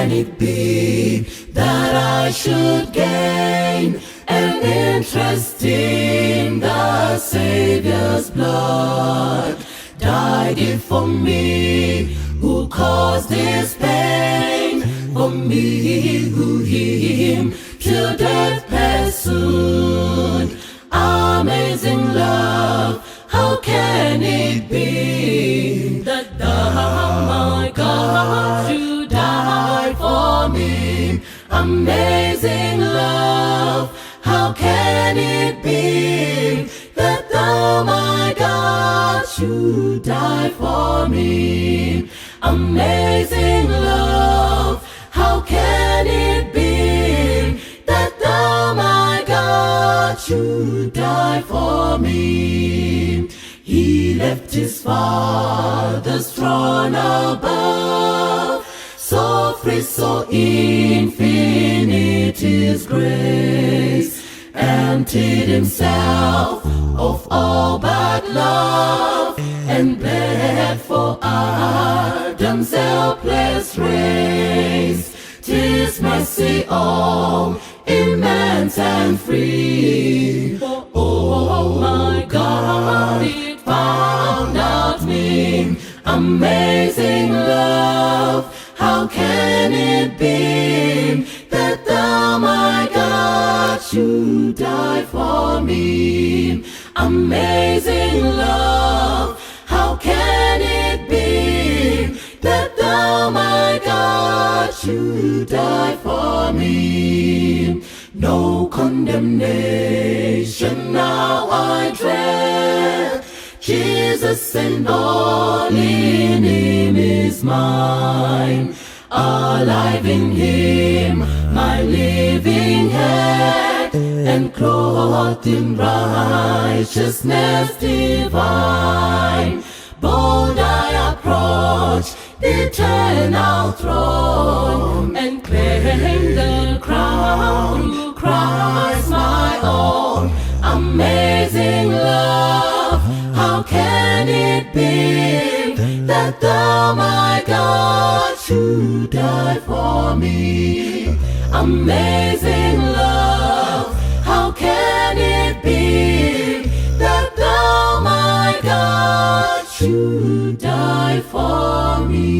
can it be that I should gain an interest in the Savior's blood? Died it for me, who caused this pain, for me who him till death pursued. Amazing love, how can it be that thou, my God, you died for me? Amazing love, how can it be that thou, my God, you died for me? Amazing love, how can it be that thou, my God, you died for me? He left his Father's throne above, so free, so infinite his grace, emptied himself of all but love, and bled for Adam's helpless race. 'Tis mercy all immense and free. Oh my God, it found out me. Amazing love, how can it be that thou, my God, you died for me? Amazing love, how can it be that thou, my God, you died for me? No condemnation now I dread, Jesus and all in him is mine. Alive in him, my living head, and clothed in righteousness divine. Bold I approach the eternal throne, and claim the crown through Christ my own. Amazing love, how can it be that thou, my God, you died for me? Amazing love, how can it be that thou, my God, you died for me?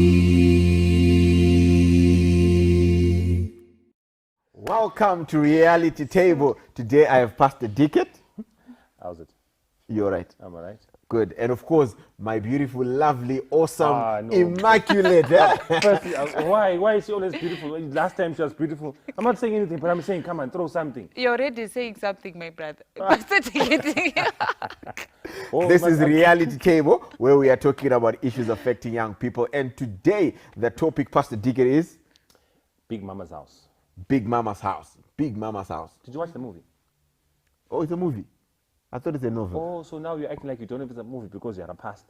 Welcome to Reality Table. Today I have Pastor Dickett. How's it? You're right. I'm all right. Good. And of course, my beautiful, lovely, awesome, No. immaculate. Firstly, why is she always beautiful? Last time she was beautiful. I'm not saying anything, but I'm saying, come on, throw something. You're already saying something, my brother. This is Reality Table, where we are talking about issues affecting young people. And today, the topic, Pastor Dickett, is Big Mama's House. Big Mama's House. Big Mama's House. Did you watch the movie? Oh, it's a movie. I thought it's a novel. Oh, so now you're acting like you don't know if it's a movie because you're a past.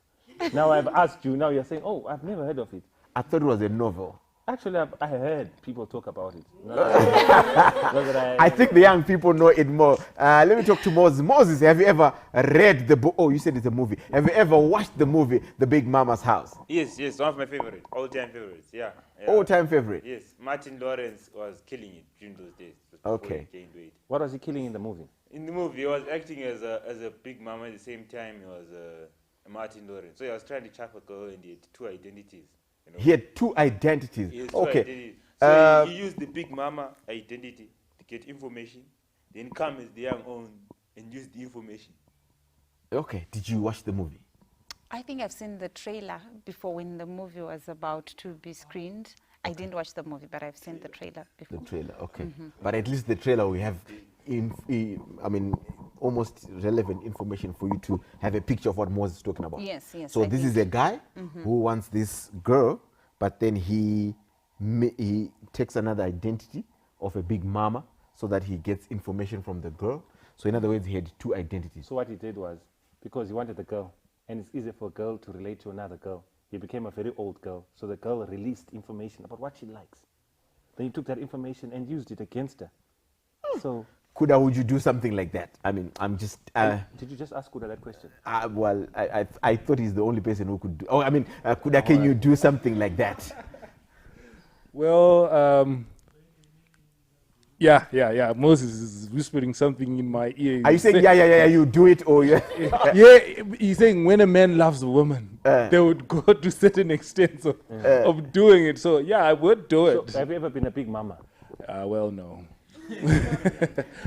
Now I've asked you, now you're saying, oh, I've never heard of it. I thought it was a novel. Actually, I heard people talk about it. Not that I think the young people know it more. Let me talk to Moses. Moses, have you ever read the book? Oh, you said it's a movie. Have you ever watched the movie, The Big Mama's House? Yes, one of my favorite, all-time favorites, yeah. All-time favorite? Yes, Martin Lawrence was killing it during those days. Okay. What was he killing in the movie? In the movie, he was acting as a big mama. At the same time, he was Martin Lawrence. So he was trying to trap a girl, and he had two identities. You know? He had two identities. He had two okay. identities. So he used the big mama identity to get information, then come as the young own and use the information. Okay. Did you watch the movie? I think I've seen the trailer before when the movie was about to be screened. I didn't watch the movie, but I've seen the trailer before. The trailer, okay. But at least the trailer we have, almost relevant information for you to have a picture of what Moses is talking about. Yes. So this is a guy who wants this girl, but then he takes another identity of a big mama so that he gets information from the girl. So in other words, he had two identities. So what he did was, because he wanted the girl, and it's easier for a girl to relate to another girl, he became a very old girl. So the girl released information about what she likes. Then he took that information and used it against her. So, Kuda, would you do something like that? I mean, I'm just... did you just ask Kuda that question? Well, I thought he's the only person who could do... Oh, I mean, Kuda, can you do something like that? Well, yeah. Moses is whispering something in my ear. Are you saying yeah, you do it or yeah? Yeah, he's saying when a man loves a woman, they would go to certain extents of doing it. So yeah, I would do it. So have you ever been a big mama? Well, no.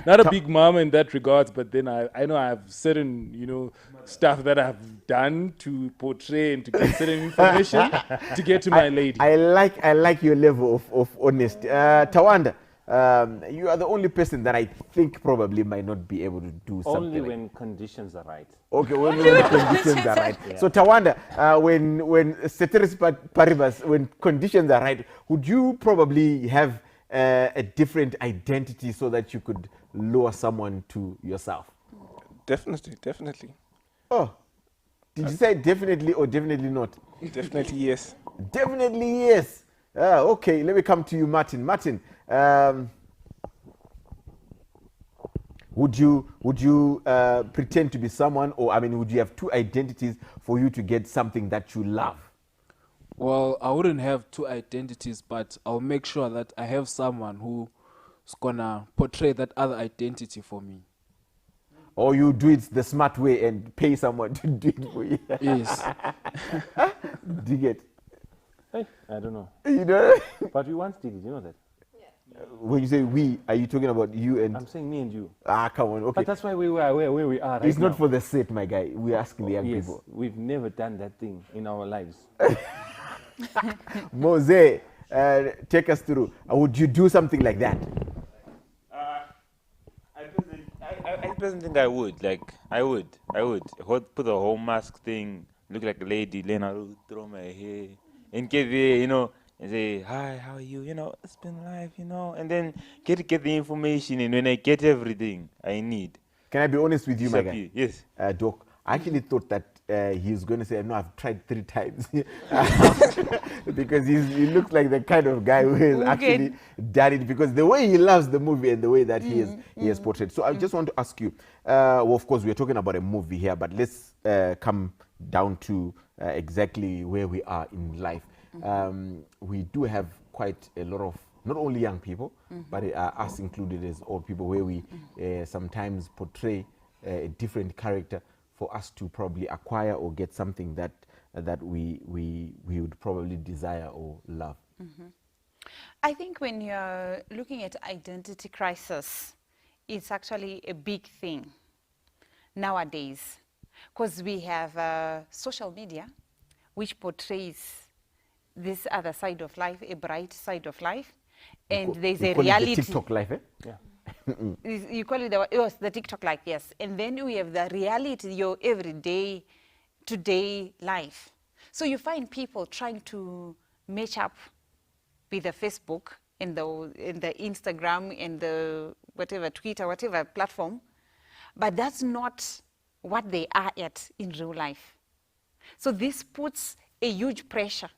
Not a big mama in that regards, but then I know I have certain, stuff that I've done to portray and to get certain information to get to my lady. I like your level of honesty. Tawanda, you are the only person that I think probably might not be able to do something. Only like when conditions are right. Okay, when the conditions are right. Yeah. So Tawanda, when ceteris paribus, when conditions are right, would you probably have a different identity so that you could lure someone to yourself? Definitely. Oh, did you say definitely or definitely not? Definitely yes. Definitely yes. Okay, let me come to you, Martin. Martin, would you pretend to be someone, or would you have two identities for you to get something that you love? Well, I wouldn't have two identities, but I'll make sure that I have someone who's gonna portray that other identity for me. Or you do it the smart way and pay someone to do it for you? Yes. Do you get? Hey, I don't know. You know? But we once did it, you know that? When you say we, are you talking about you and? I'm saying me and you. Come on, okay. But that's why we were where we are right It's not now. for the set, my guy. We're asking the young Yes, people. we've never done that thing in our lives. Mose, take us through. Would you do something like that? I personally think I would. Like, I would. Put the whole mask thing, look like a lady, then I'll throw my hair, and get there, and say, hi, how are you? It's been life, and then get the information, and when I get everything I need. Can I be honest with you, my guy? Yes. Doc, I actually thought that he's going to say, no, I've tried 3 times. Because he looks like the kind of guy who has actually done it, because the way he loves the movie and the way that he has portrayed. So I just want to ask you, well, of course, we're talking about a movie here, but let's come down to exactly where we are in life. We do have quite a lot of, not only young people, but us included as old people, where we sometimes portray a different character for us to probably acquire or get something that we would probably desire or love. I think when you're looking at identity crisis, it's actually a big thing nowadays, because we have social media, which portrays this other side of life, a bright side of life, and there's a reality. The TikTok life, eh? Yeah. You call it the TikTok life, yes. And then we have the reality, your everyday, today life. So you find people trying to match up with the Facebook and the Instagram and the whatever, Twitter, whatever platform, but that's not what they are at in real life. So this puts a huge pressure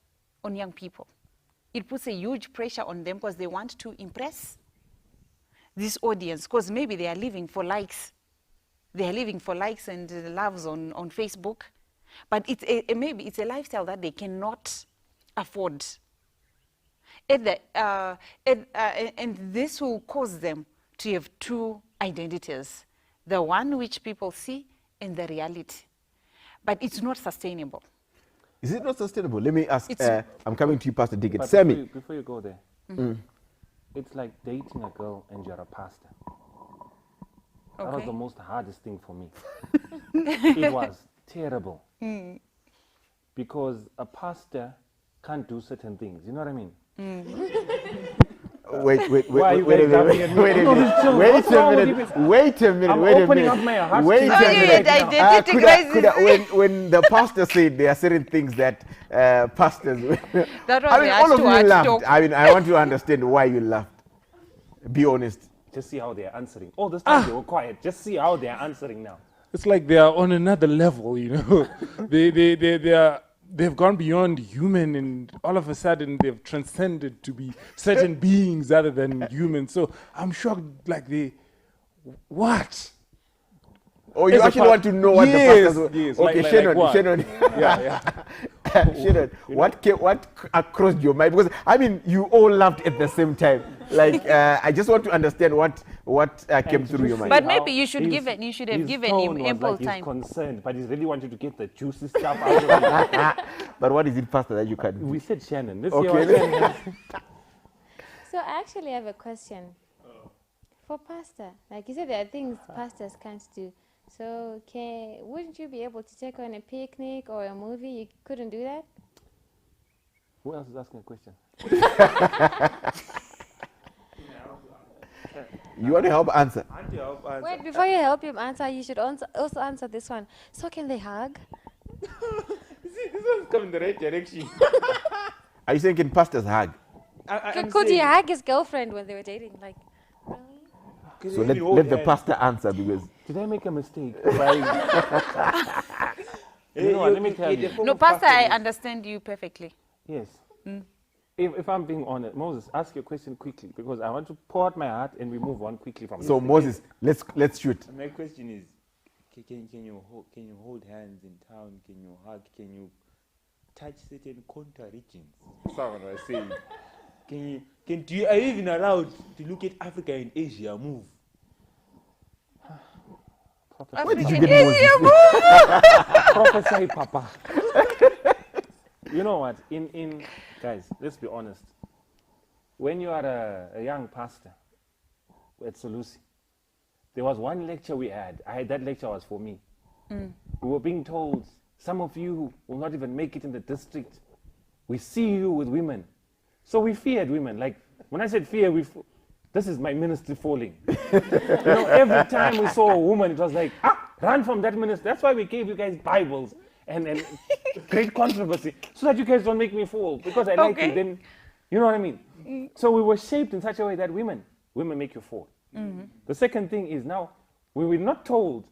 on young people. It puts a huge pressure on them because they want to impress this audience, because maybe they are living for likes. They are living for likes and loves on Facebook. But maybe it's a lifestyle that they cannot afford. And this will cause them to have two identities. The one which people see and the reality. But it's not sustainable. Is it not sustainable? Let me ask. I'm coming to you, Pastor Dickett. But Sammy. before you go there, it's like dating a girl and you're a pastor. That was the most hardest thing for me. It was terrible. Because a pastor can't do certain things. You know what I mean? Wait a minute. I'm opening up my heart. Wait a minute. Identity crisis. When the pastor said there are certain things that pastors. That was all of you laughed. I want to understand why you laughed. Be honest. Just see how they're answering. All this time they were quiet. Just see how they're answering now. It's like they are on another level, They've gone beyond human, and all of a sudden they've transcended to be certain beings other than human. So I'm shocked, what? Oh, you As a actually want to know what the Yes, pastors were. yes, Okay, like Shannon, what? Shannon. Shannon, what crossed your mind? Because I mean, you all laughed at the same time. Like, I just want to understand what came And through your to mind. But see maybe how you should his- give it. You should have his given tone him was ample like he's time. concerned, but he's really wanted to get the juicy stuff out of it. But what is it, Pastor, that you can? We said Shannon. Let's Okay, hear what Shannon has. So I actually have a question for pastor. Like you said, there are things pastors can't do. So wouldn't you be able to take on a picnic or a movie? You couldn't do that? Who else is asking a question? You want to help answer? Wait, before you help him answer, you should also answer this one. So can they hug? This one's coming in the right direction. Are you saying can pastors hug? Could he hug his girlfriend when they were dating? Like, really? So let the pastor answer, because Did I make a mistake? You know what, let me tell you. No, Pastor, I understand you perfectly. Yes. If I'm being honest, Moses, ask your question quickly because I want to pour out my heart and we move on quickly from so this. Moses, let's shoot. My question is, can you hold hands in town? Can you hug? Can you touch certain contour regions? Someone was saying, are you even allowed to look at Africa and Asia move? Where did you African get Moses? Prophesy, Papa. You know what? Guys, let's be honest. When you are a young pastor at Solusi, there was one lecture we had. That lecture was for me. We were being told, some of you will not even make it in the district. We see you with women. So we feared women. Like, when I said fear, this is my ministry falling. Every time we saw a woman, it was like, run from that ministry. That's why we gave you guys Bibles and great controversy, so that you guys don't make me fall. Because I like you, then, you know what I mean? So we were shaped in such a way that women make you fall. The second thing is now, we were not told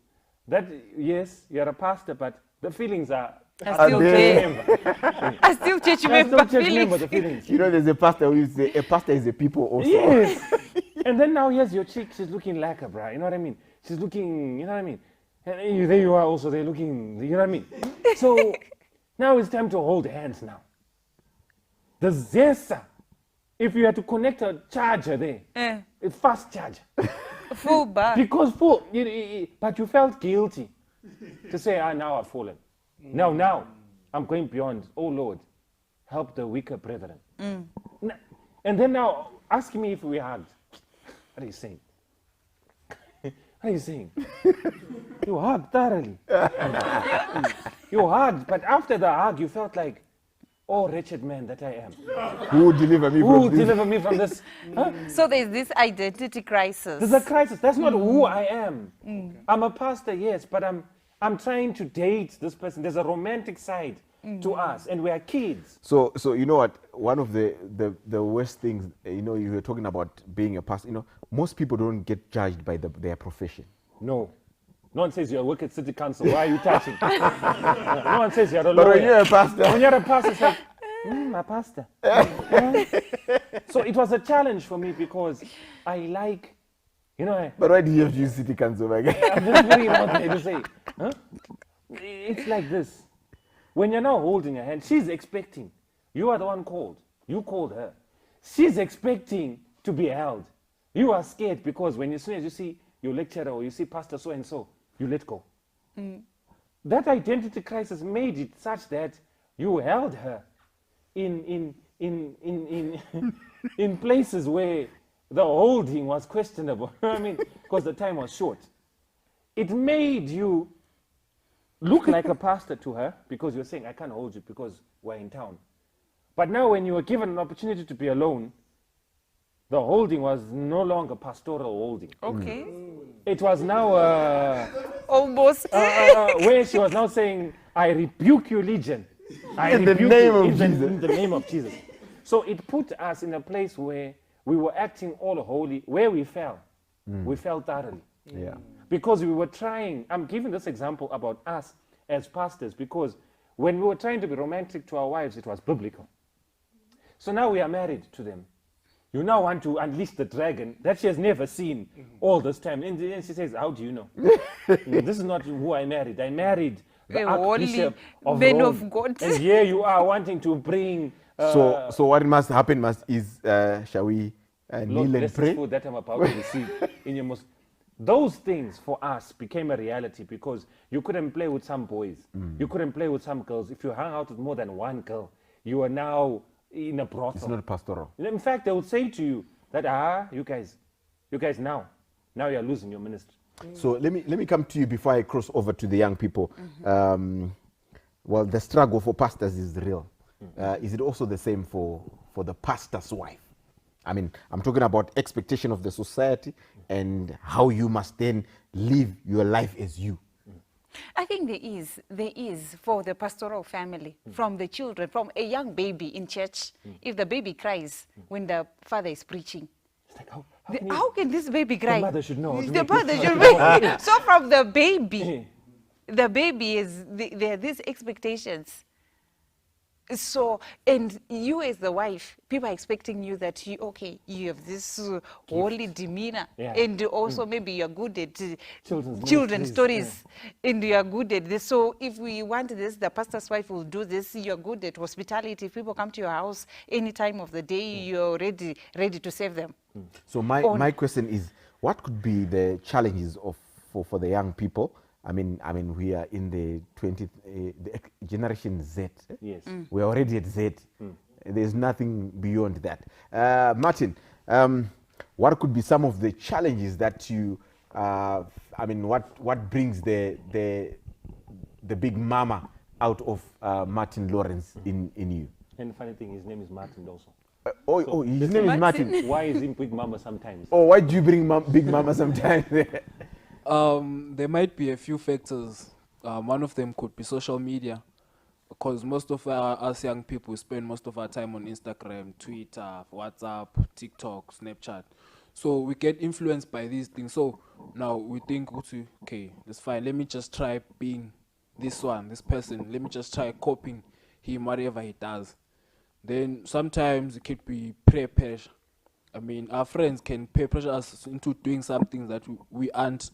that, yes, you're a pastor, but the feelings are Still there. I still church member the feelings. feelings. You know, there's a pastor who say a pastor is a people also. Yes. And then now here's your chick, she's looking like a bra, you know what I mean? She's looking, you know what I mean? And there you are also, they're looking, you know what I mean? So now it's time to hold hands now. The Zesa, if you had to connect a charger there, a fast charger. Full bar. Because but you felt guilty to say, now I've fallen. Now, I'm going beyond. Oh Lord, help the weaker brethren. And then now, ask me if we hugged. What are you saying? What are you saying? You hugged thoroughly. You hugged, but after the hug, you felt like, oh wretched man that I am. Who will deliver me Who from will this? deliver me from this? Huh? So there's this identity crisis. There's a crisis. That's not who I am. I'm a pastor, yes, but I'm trying to date this person. There's a romantic side to us, and we are kids. So you know what? One of the worst things, you were talking about being a pastor. Most people don't get judged by their profession. No. No one says you work at city council. Why are you touching? No one says you're a But lawyer. when you're a pastor, When you're a pastor, it's like, a pastor. So it was a challenge for me because I like, but why did you have to use city council, my guy? I'm just putting it out there to say, it's like this. When you're now holding her hand, she's expecting. You are the one called. You called her. She's expecting to be held. You are scared because as soon as you see your lecturer or you see pastor so-and-so, you let go. That identity crisis made it such that you held her in places where the holding was questionable. I mean, because the time was short. It made you look like a pastor to her because you're saying, I can't hold you because we're in town. But now when you were given an opportunity to be alone, the holding was no longer pastoral holding. Okay. It was now Almost. where she was now saying, I rebuke you, legion. In the name of Jesus. In the name of Jesus. So it put us in a place where we were acting all holy. Where we fell, we fell thoroughly. Yeah. Because we were trying, I'm giving this example about us as pastors, because when we were trying to be romantic to our wives, it was biblical. So now we are married to them. You now want to unleash the dragon that she has never seen all this time. And then she says, how do you know? This is not who I married. I married the A holy Archbishop of man Rome. of God. And here you are wanting to bring... So what must happen is, shall we Lord, kneel and bless this pray? food that I'm about to receive in your most... Those things for us became a reality because you couldn't play with some boys. You couldn't play with some girls. If you hung out with more than one girl, you are now in a brothel. It's not pastoral. In fact, they would say to you that, you guys now you're losing your ministry. So let me come to you before I cross over to the young people. Well, the struggle for pastors is real. Is it also the same for the pastor's wife? I mean, I'm talking about expectation of the society and how you must then live your life as you. I think there is for the pastoral family, from the children, from a young baby in church. If the baby cries when the father is preaching, It's like, how can this baby cry? The mother should know how to The make mother this should noise. make. So from the baby, there are these expectations. So, and you as the wife, people are expecting you that you have this holy demeanor, Yeah. and also maybe you're good at Children's children's ministries, stories, and you're good at this. So if we want this, the pastor's wife will do this. You're good at hospitality. If people come to your house any time of the day, you're ready to serve them. So my question is, what could be the challenges for the young people? I mean, we are in the 20th the generation Z. Yes. We're already at Z. There's nothing beyond that. Martin, what could be some of the challenges that you? What brings the big mama out of Martin Lawrence in you? And the funny thing, his name is Martin also. His name is Martin. Why is he Big Mama sometimes? Oh, why do you bring big mama sometimes? There might be a few factors. One of them could be social media, because most of us young people spend most of our time on Instagram, Twitter, WhatsApp, TikTok, Snapchat. So we get influenced by these things. So now we think, okay, that's fine. Let me just try being this person. Let me just try copying him, whatever he does. Then sometimes it could be peer pressure. I mean, our friends can peer pressure us into doing something that we aren't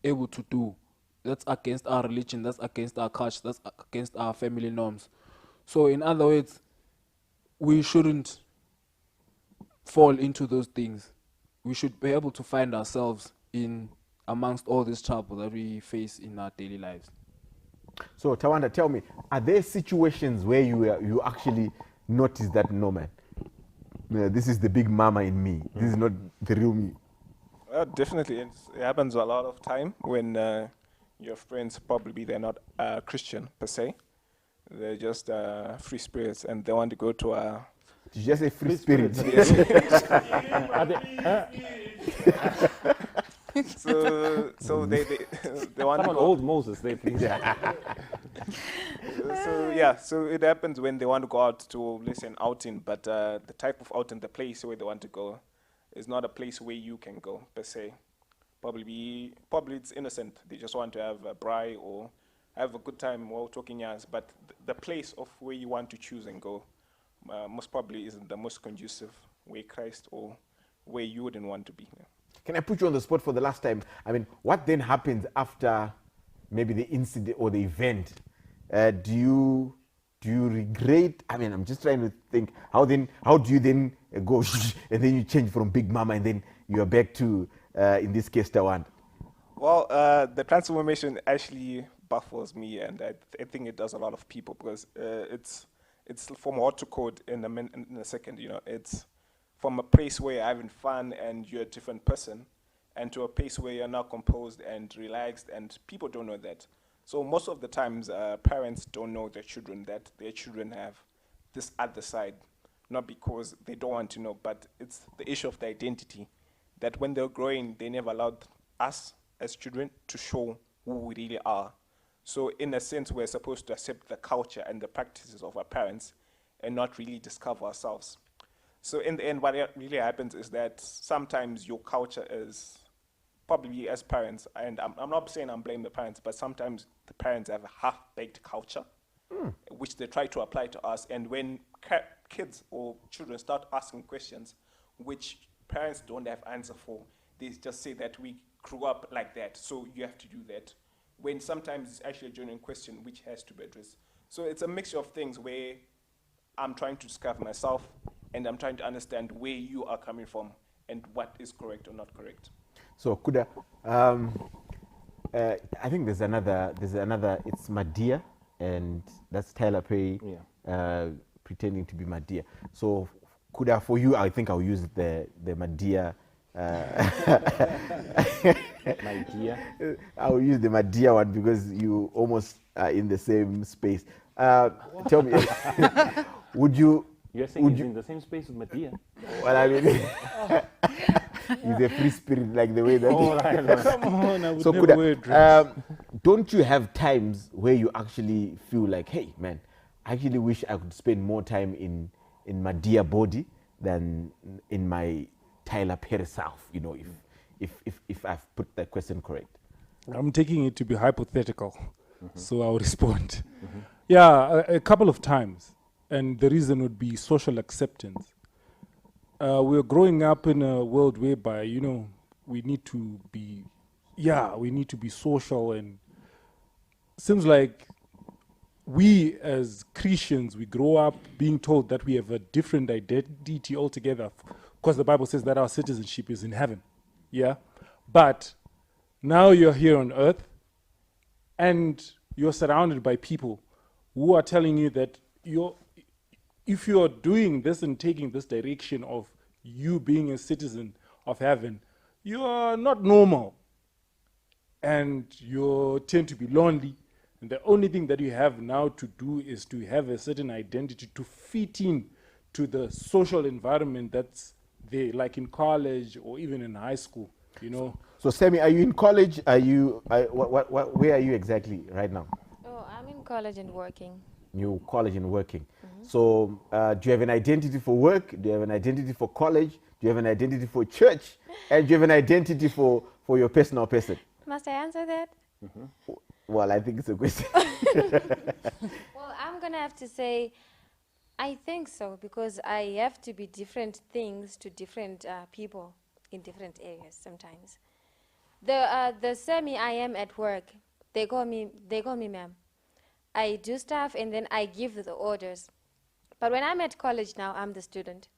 able to do. That's against our religion, that's against our culture, that's against our family norms. So in other words, we shouldn't fall into those things. We should be able to find ourselves in amongst all this trouble that we face in our daily lives. So Tawanda, tell me, are there situations where you actually notice that, no man, this is the big mama in me, this is not the real me? Definitely. It happens a lot of time when your friends, probably they're not Christian per se. They're just free spirits and they want to go to a... Did you just say free spirit? So they want to Someone go... old Moses, they think. So it happens when they want to go out to, let's say, an outing, but the type of outing, the place where they want to go is not a place where you can go per se. Probably it's innocent. They just want to have a braai or have a good time while talking yours. But the place of where you want to choose and go most probably isn't the most conducive way Christ or where you wouldn't want to be. Yeah. Can I put you on the spot for the last time? I mean, what then happens after maybe the incident or the event? Do you regret? I mean, I'm just trying to think, how do you then go and then you change from big mama and then you're back to, in this case, Tawan? Well, the transformation actually baffles me, and I think it does a lot of people, because it's from what to code in a second. You know, it's from a place where you're having fun and you're a different person, and to a place where you're now composed and relaxed, and people don't know that. So most of the times, parents don't know their children that their children have this other side, not because they don't want to know, but it's the issue of the identity, that when they're growing, they never allowed us as children to show who we really are. So in a sense, we're supposed to accept the culture and the practices of our parents and not really discover ourselves. So in the end, what really happens is that sometimes your culture is probably, as parents, and I'm not saying I'm blaming the parents, but sometimes the parents have a half-baked culture, which they try to apply to us. And when kids or children start asking questions which parents don't have answer for, they just say that we grew up like that, so you have to do that. When sometimes it's actually a genuine question which has to be addressed. So it's a mixture of things where I'm trying to discover myself and I'm trying to understand where you are coming from and what is correct or not correct. So Kuda, I think there's another, it's Madia, and that's Tyler Perry pretending to be Madia. So Kuda, for you, I think I'll use the Madia. Madia. I'll use the Madia one because you almost are in the same space. Tell me, would you? You're saying he's in the same space with Madia? Well, I mean, he's a free spirit, like the way that. Oh, right. Come on, I would So never wear a dress. don't you have times where you actually feel like, hey, man, I actually wish I could spend more time in my dear body than in my Tyler Perry self, you know, if I've put that question correct? I'm taking it to be hypothetical, so I'll respond. Yeah, a couple of times. And the reason would be social acceptance. We're growing up in a world whereby, you know, we need to be social, and seems like we as Christians, we grow up being told that we have a different identity altogether, because the Bible says that our citizenship is in heaven. Yeah. But now you're here on earth and you're surrounded by people who are telling you that if you're doing this and taking this direction of you being a citizen of heaven, you are not normal. And you tend to be lonely. And the only thing that you have now to do is to have a certain identity to fit in to the social environment that's there, like in college or even in high school, you know. So Sammy, are you in college? Are you, where are you exactly right now? Oh, I'm in college and working. New college and working. So do you have an identity for work? Do you have an identity for college? Do you have an identity for church? And do you have an identity for your personal person? Must I answer that? Well, I think it's a question. Well, I'm going to have to say, I think so, because I have to be different things to different people in different areas sometimes. The Sammy I am at work, they call me ma'am. I do stuff and then I give the orders. But when I'm at college now, I'm the student.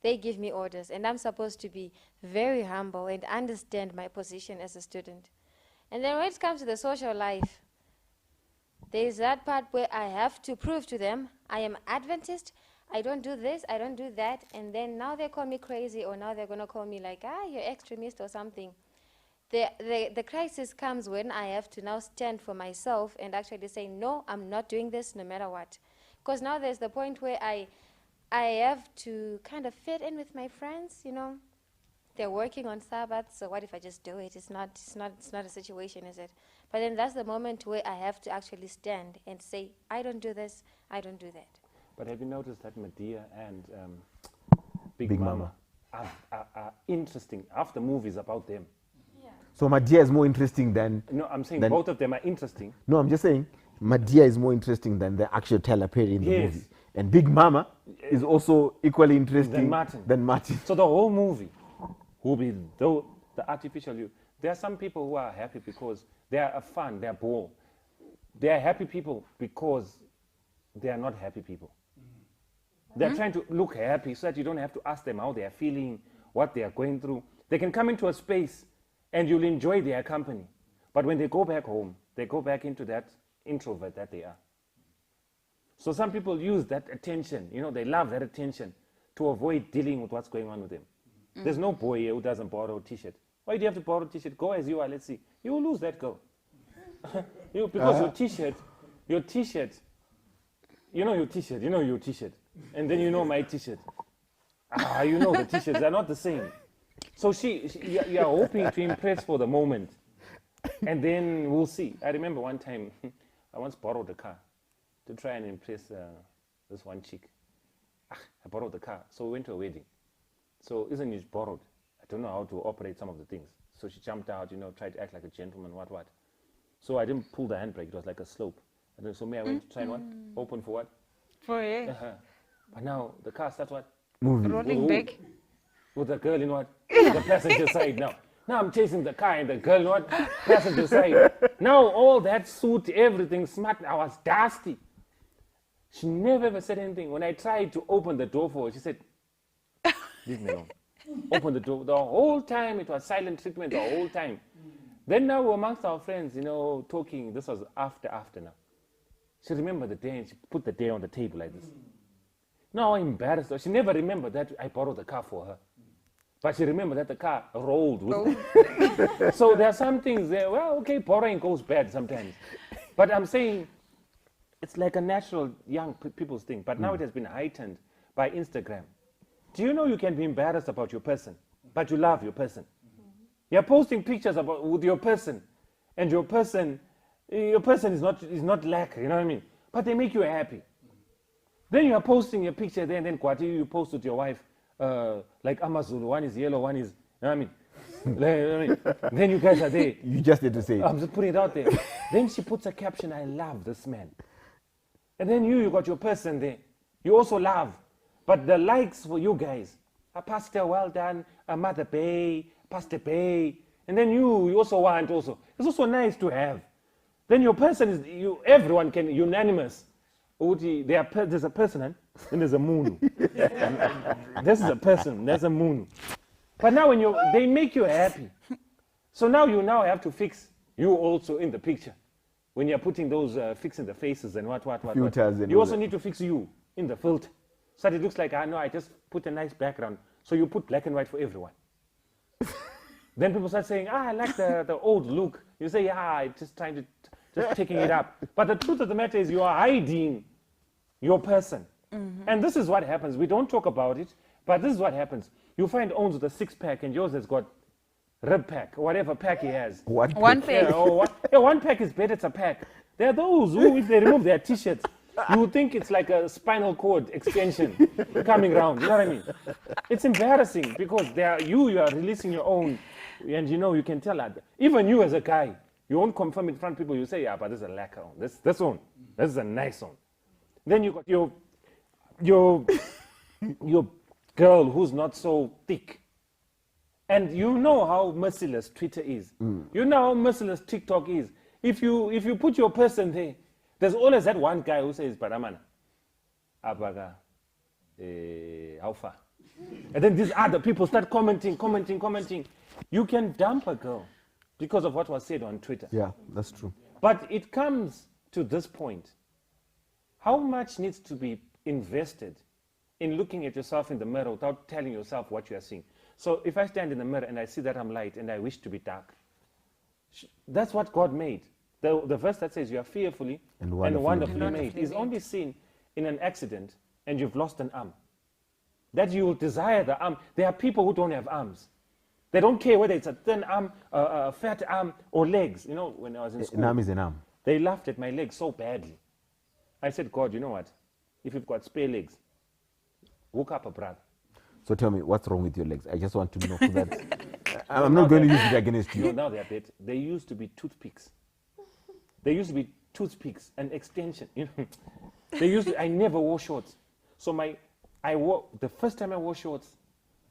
They give me orders and I'm supposed to be very humble and understand my position as a student. And then when it comes to the social life, there's that part where I have to prove to them I am Adventist, I don't do this, I don't do that, and then now they call me crazy, or now they're going to call me like, you're extremist or something. The crisis comes when I have to now stand for myself and actually say, no, I'm not doing this no matter what. Because now there's the point where I have to kind of fit in with my friends, you know. They're working on Sabbath, so what if I just do it? It's not a situation, is it? But then that's the moment where I have to actually stand and say, I don't do this, I don't do that. But have you noticed that Medea and Big, Big Mama are interesting? Half the movie is about them. So Madia is more interesting than... No, I'm saying both of them are interesting. No, I'm just saying Madia is more interesting than the actual Tyler Perry in the Yes. movie. And Big Mama is also equally interesting Than Martin. So the whole movie will be the artificial you. There are some people who are happy because they are fun, they are bored. They are happy people because they are not happy people. They're trying to look happy so that you don't have to ask them how they are feeling, what they are going through. They can come into a space and you'll enjoy their company. But when they go back home, they go back into that introvert that they are. So some people use that attention, you know, they love that attention to avoid dealing with what's going on with them. There's no boy here who doesn't borrow a t-shirt. Why do you have to borrow a t-shirt? Go as you are, let's see. You will lose that girl. Because your t-shirt, you know your t-shirt, and then you know my t-shirt. You know the t-shirts are not the same. So you are hoping to impress for the moment, and then we'll see. I remember one time, I once borrowed a car to try and impress this one chick. I borrowed the car, so we went to a wedding. So isn't it borrowed? I don't know how to operate some of the things. So she jumped out, you know, tried to act like a gentleman, what. So I didn't pull the handbrake, it was like a slope. And then so I went to try and what? Open for what? For you. But now the car starts what? Rolling back. With the girl in what? The passenger side now. Now I'm chasing the car and the girl in what? Passenger side. Now all that suit, everything smart. I was dusty. She never ever said anything. When I tried to open the door for her, she said, leave me alone. Open the door. The whole time it was silent treatment, the whole time. Then now amongst our friends, talking. This was after now. She remembered the day and she put the day on the table like this. Now I'm embarrassed her. She never remembered that I borrowed the car for her. But she remembered that the car rolled with her. So there are some things there, well, okay, borrowing goes bad sometimes. But I'm saying it's like a natural young people's thing. But now it has been heightened by Instagram. Do you know you can be embarrassed about your person, but you love your person? You're posting pictures with your person, and your person is not lack, you know what I mean? But they make you happy. Then you are posting a picture there, and then you post with your wife, like Amazulu, one is yellow, one is, you know what I mean? Then you guys are there. You just need to say it. I'm just putting it out there. Then she puts a caption, I love this man. And then you got your person there. You also love. But the likes for you guys, a pastor, well done, a Mother Bay, Pastor Bay. And then you also want also. It's also nice to have. Then your person is, everyone can, unanimous. There's a person and there's a moon. This is a person, there's a moon. But now when they make you happy. So now you have to fix you also in the picture. When you're putting those, fixing the faces and what. Filters and you all also that. need to fix you in the filter. So that it looks like, I just put a nice background. So you put black and white for everyone. Then people start saying, I like the old look. You say, just trying to, just taking it up. But the truth of the matter is you are hiding your person. And this is what happens. We don't talk about it, but this is what happens. You find owns with a six-pack and yours has got rib pack, whatever pack he has. One pack. One pack is better, it's a pack. There are those who, if they remove their t-shirts, you would think it's like a spinal cord extension coming around. You know what I mean? It's embarrassing because you are releasing your own, and you can tell that. Even you as a guy, you won't confirm in front of people. You say, but this is a lacquer on. This one, this is a nice one. Then you got your girl who's not so thick. And you know how merciless Twitter is. You know how merciless TikTok is. If you put your person there, there's always that one guy who says, Paramana, Abaga, how far? And then these other people start commenting. You can dump a girl because of what was said on Twitter. Yeah, that's true. But it comes to this point. How much needs to be invested in looking at yourself in the mirror without telling yourself what you are seeing? So if I stand in the mirror and I see that I'm light and I wish to be dark, that's what God made. The verse that says you are fearfully and wonderfully made is only seen in an accident and you've lost an arm. That you will desire the arm. There are people who don't have arms. They don't care whether it's a thin arm, a fat arm, or legs. When I was in school, An arm is an arm. they laughed at my legs so badly. I said, God, you know what? If you've got spare legs, hook up a brother. So tell me, what's wrong with your legs? I just want to know that. I'm not going to use it against you. No, now they're better. They used to be toothpicks. An extension. I never wore shorts. So the first time I wore shorts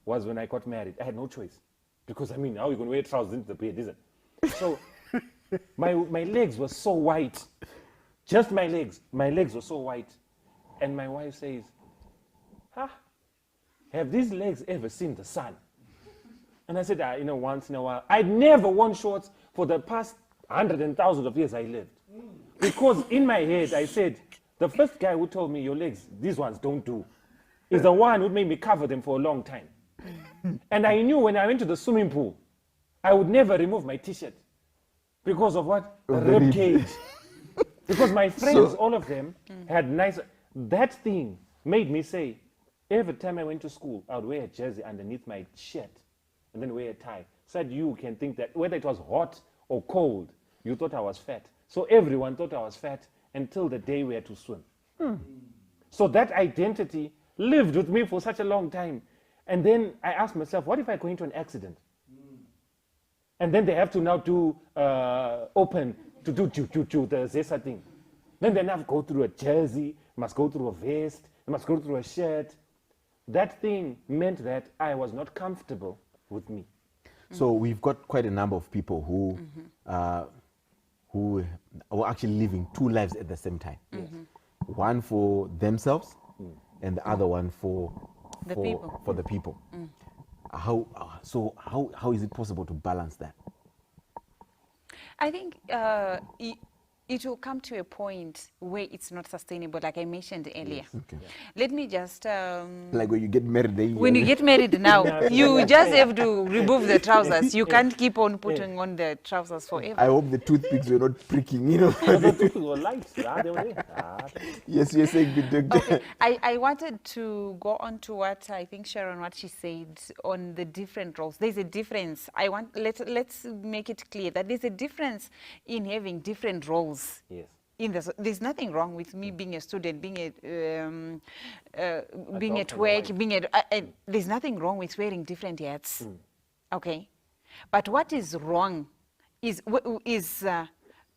was when I got married. I had no choice. Because, how are you going to wear trousers into the bed, isn't it? So my legs were so white. Just my legs. My legs were so white. And my wife says, have these legs ever seen the sun? And I said, once in a while. I'd never worn shorts for the past 100,000 of years I lived. Because in my head, I said, the first guy who told me your legs, these ones don't do, is the one who made me cover them for a long time. And I knew when I went to the swimming pool, I would never remove my t-shirt. Because of what? The rib cage. Because my friends, all of them, had nice... That thing made me say, every time I went to school, I would wear a jersey underneath my shirt and then wear a tie. So that you can think that whether it was hot or cold, you thought I was fat. So everyone thought I was fat until the day we had to swim. So that identity lived with me for such a long time. And then I asked myself, what if I go into an accident? And then they have to now do open, to do the Zesa thing. Then they have to go through a jersey, must go through a vest, I must go through a shirt. That thing meant that I was not comfortable with me. So we've got quite a number of people who are actually living two lives at the same time. One for themselves and the other one for The people. For the people. How is it possible to balance that? I think it will come to a point where it's not sustainable, like I mentioned earlier. Okay. Let me just... Like when you get married, then when you get married now, you just have to remove the trousers. You can't keep on putting on the trousers forever. I hope the toothpicks were not pricking, you know. The people were lights. They were there. Yes, you're saying good, doctor. Okay, I wanted to go on to what I think Sharon, what she said on the different roles. There's a difference. Let's make it clear that there's a difference in having different roles. Yes. There's nothing wrong with me being a student, being at doctor, work, right. there's nothing wrong with wearing different hats. Okay, but what is wrong is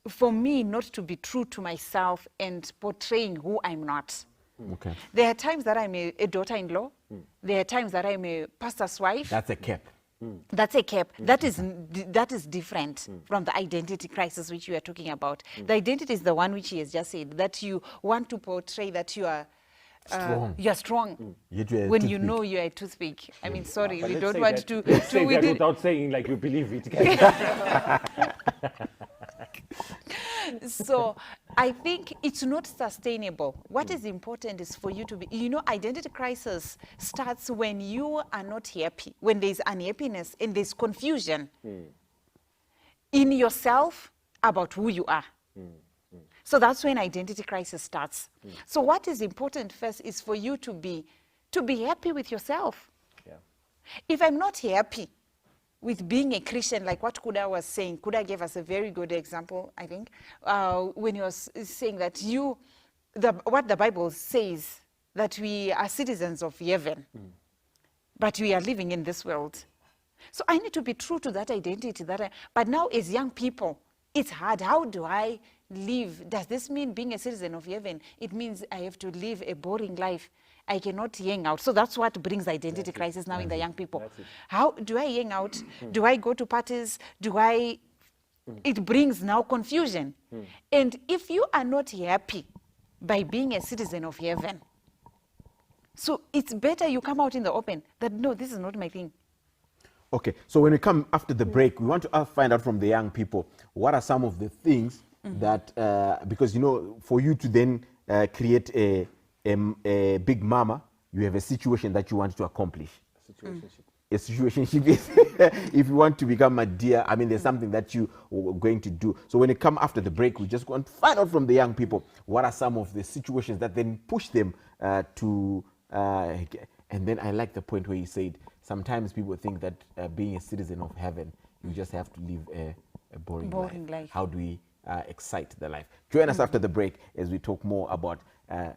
for me not to be true to myself and portraying who I'm not. Okay. There are times that I'm a daughter-in-law. There are times that I'm a pastor's wife. That's a cap. That's a cap. That is different from the identity crisis which you are talking about. The identity is the one which he has just said, that you want to portray that you are Strong. You are strong. Yet you are a When you toothpick. know you are a toothpick. I mean, sorry, But we let's don't say want that- to. let's say we that did- without saying like you believe it. guys. So I think it's not sustainable. What is important is for you to be, identity crisis starts when you are not happy, when there's unhappiness and there's confusion in yourself about who you are. So that's when identity crisis starts. So what is important first is for you to be happy with yourself. Yeah. If I'm not happy with being a Christian, like what Kuda was saying, Kuda gave us a very good example, I think, when he was saying that what the Bible says, that we are citizens of heaven, but we are living in this world. So I need to be true to that identity. But now as young people, it's hard. How do I live? Does this mean being a citizen of heaven? It means I have to live a boring life. I cannot hang out. So that's what brings identity crisis now in the young people. How do I hang out? Do I go to parties? It brings now confusion. And if you are not happy by being a citizen of heaven, so it's better you come out in the open that, no, this is not my thing. Okay, so when we come after the break, we want to find out from the young people, what are some of the things that, because, for you to then create a big mama, you have a situation that you want to accomplish. A situationship is, if you want to become a dear, I mean, there's something that you are going to do. So when you come after the break, we just want to find out from the young people, what are some of the situations that then push them to, and then I like the point where you said, sometimes people think that being a citizen of heaven, you just have to live a boring life. How do we excite the life? Join us after the break as we talk more about